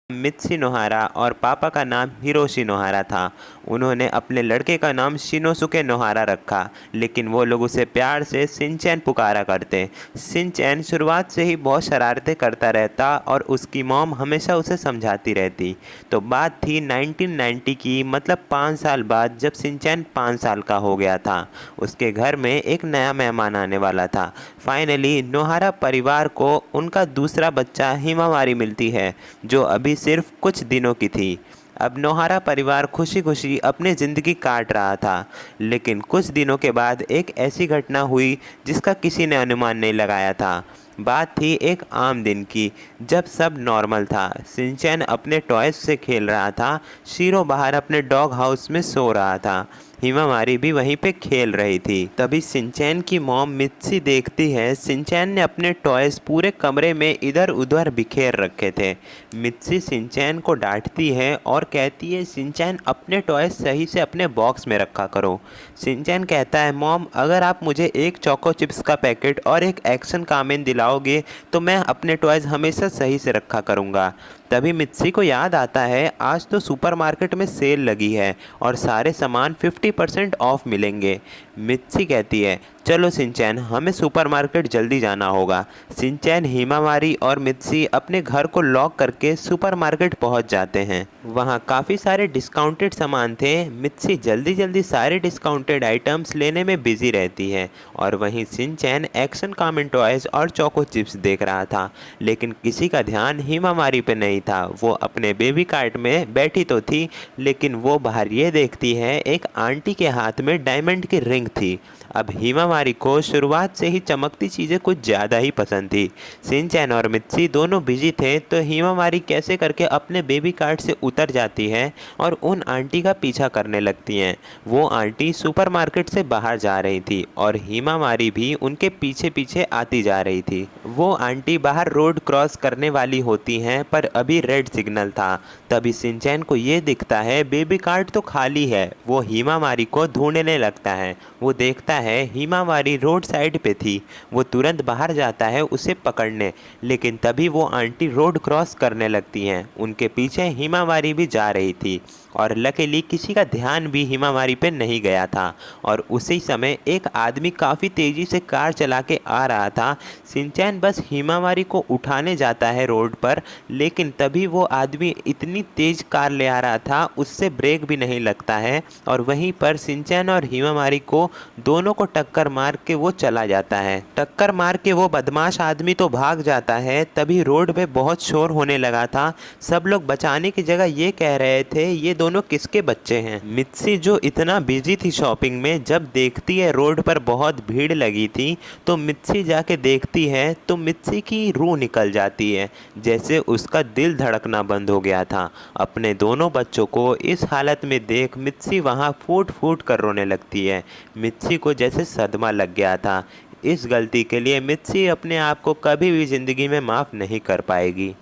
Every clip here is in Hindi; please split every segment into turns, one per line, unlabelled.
मित्सी नोहारा और पापा का नाम हिरोशी नोहारा था। उन्होंने अपने लड़के का नाम शिनोसुके नोहारा रखा, लेकिन वो लोग उसे प्यार से शिनचैन पुकारा करते। शिनचैन शुरुआत से ही बहुत शरारतें करता रहता और उसकी मॉम हमेशा उसे समझाती रहती। तो बात थी 1990 की, मतलब 5 साल बाद, जब शिनचैन 5 साल का हो गया था। उसके घर में एक नया मेहमान आने वाला था। फाइनली नोहारा परिवार को उनका दूसरा बच्चा हिमावारी मिलती है, जो अभी सिर्फ कुछ दिनों की थी। अब नोहारा परिवार खुशी खुशी अपनी ज़िंदगी काट रहा था, लेकिन कुछ दिनों के बाद एक ऐसी घटना हुई जिसका किसी ने अनुमान नहीं लगाया था। बात थी एक आम दिन की, जब सब नॉर्मल था। शिनचैन अपने टॉयज से खेल रहा था, शीरो बाहर अपने डॉग हाउस में सो रहा था, हिमावारी भी वहीं पे खेल रही थी। तभी शिनचैन की मॉम मित्सी देखती है शिनचैन ने अपने टॉयज पूरे कमरे में इधर उधर बिखेर रखे थे। मित्सी शिनचैन को डांटती है और कहती है शिनचैन अपने टॉयज सही से अपने बॉक्स में रखा करो। शिनचैन कहता है मॉम, अगर आप मुझे एक चोको चिप्स का पैकेट और एक एक्शन कामेन दिलाओगे तो मैं अपने टॉयज हमेशा सही से रखा करूँगा। तभी मित्सी को याद आता है आज तो सुपरमार्केट में सेल लगी है और सारे सामान 50% ऑफ मिलेंगे। मित्सी कहती है चलो शिनचैन, हमें सुपरमार्केट जल्दी जाना होगा। शिनचैन, हिमावारी और मित्सी अपने घर को लॉक करके सुपरमार्केट पहुंच जाते हैं। वहां काफ़ी सारे डिस्काउंटेड सामान थे। मित्सी जल्दी जल्दी सारे डिस्काउंटेड आइटम्स लेने में बिजी रहती है और वहीं शिनचैन एक्शन कामेन टॉयज और चोको चिप्स देख रहा था, लेकिन किसी का ध्यान हिमावारी पे नहीं था। वो अपने बेबी कार्ट में बैठी तो थी, लेकिन वो बाहर ये देखती है एक आंटी के हाथ में डायमंड की रिंग थी। अब हिमावारी को शुरुआत से ही चमकती चीज़ें कुछ ज़्यादा ही पसंद थी। शिनचैन और मित्सी दोनों बिजी थे, तो हिमावारी कैसे करके अपने बेबी कार्ट से उतर जाती है और उन आंटी का पीछा करने लगती हैं। वो आंटी सुपरमार्केट से बाहर जा रही थी और हिमावारी भी उनके पीछे पीछे आती जा रही थी। वो आंटी बाहर रोड क्रॉस करने वाली होती हैं, पर अभी रेड सिग्नल था। तभी शिनचैन को ये दिखता है बेबी कार्ट तो खाली है। वो हिमावारी को ढूंढने लगता है। वो देखता है हिमावारी रोड साइड पे थी। वो तुरंत बाहर जाता है उसे पकड़ने, लेकिन तभी वो आंटी रोड क्रॉस करने लगती हैं। उनके पीछे हिमावारी भी जा रही थी और लकीली किसी का ध्यान भी हिमावारी पे नहीं गया था। और उसी समय एक आदमी काफ़ी तेज़ी से कार चला के आ रहा था। शिनचैन बस हिमावारी को उठाने जाता है रोड पर, लेकिन तभी वो आदमी इतनी तेज़ कार ले आ रहा था उससे ब्रेक भी नहीं लगता है और वहीं पर शिनचैन और हिमावारी को दोनों को टक्कर मार के वो चला जाता है। टक्कर मार के वो बदमाश आदमी तो भाग जाता है। तभी रोड पे बहुत शोर होने लगा था। सब लोग बचाने की जगह ये कह रहे थे ये दोनों किसके बच्चे हैं। मित्सी जो इतना बिजी थी शॉपिंग में, जब देखती है रोड पर बहुत भीड़ लगी थी तो मित्सी जाके देखती है तो मित्सी की रूह निकल जाती है, जैसे उसका दिल धड़कना बंद हो गया था। अपने दोनों बच्चों को इस हालत में देख मित्सी वहाँ फूट फूट कर रोने लगती है। मित्सी को जैसे सदमा लग गया था। इस गलती के लिए मित्सी अपने आप को कभी भी ज़िंदगी में माफ़ नहीं कर पाएगी।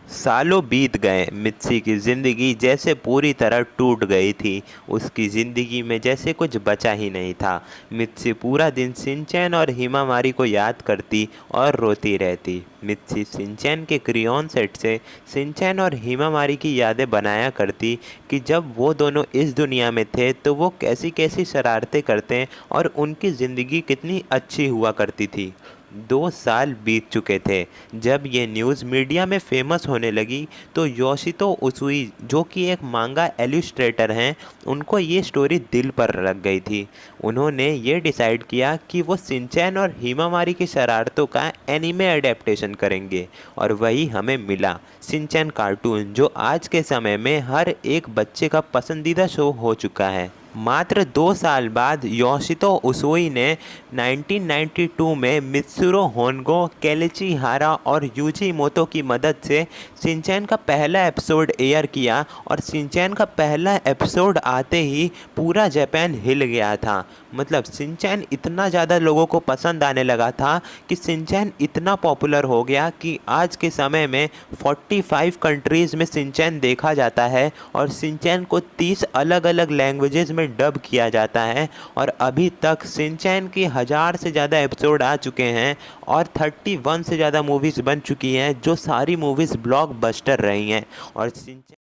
सालों बीत गए। मित्सी की ज़िंदगी जैसे पूरी तरह टूट गई थी। उसकी ज़िंदगी में जैसे कुछ बचा ही नहीं था। मित्सी पूरा दिन शिनचैन और हिमावारी को याद करती और रोती रहती। मित्सी शिनचैन के क्रेयॉन सेट से शिनचैन और हिमावारी की यादें बनाया करती कि जब वो दोनों इस दुनिया में थे तो वो कैसी कैसी शरारतें करते और उनकी ज़िंदगी कितनी अच्छी हुआ करती थी। 2 साल बीत चुके थे। जब ये न्यूज़ मीडिया में फेमस होने लगी तो योशितो उसूई, जो कि एक मांगा एल्यूस्ट्रेटर हैं, उनको ये स्टोरी दिल पर लग गई थी। उन्होंने ये डिसाइड किया कि वो शिनचैन और हिमावारी की शरारतों का एनीमे एडेप्टेशन करेंगे और वही हमें मिला, शिनचैन कार्टून, जो आज के समय में हर एक बच्चे का पसंदीदा शो हो चुका है। मात्र 2 साल बाद योशितो उसूई ने 1992 में मित्सुरो होनगो, केलेची हारा और यूजी मोतो की मदद से शिनचैन का पहला एपिसोड एयर किया और शिनचैन का पहला एपिसोड आते ही पूरा जापान हिल गया था। मतलब शिनचैन इतना ज़्यादा लोगों को पसंद आने लगा था कि शिनचैन इतना पॉपुलर हो गया कि आज के समय में 45 कंट्रीज़ में शिनचैन देखा जाता है और शिनचैन को 30 अलग अलग लैंग्वेजेस में में डब किया जाता है और अभी तक शिनचैन की 1000 से ज़्यादा एपिसोड आ चुके हैं और 31 से ज़्यादा मूवीज़ बन चुकी हैं, जो सारी मूवीज़ ब्लॉकबस्टर रही हैं। और शिनचैन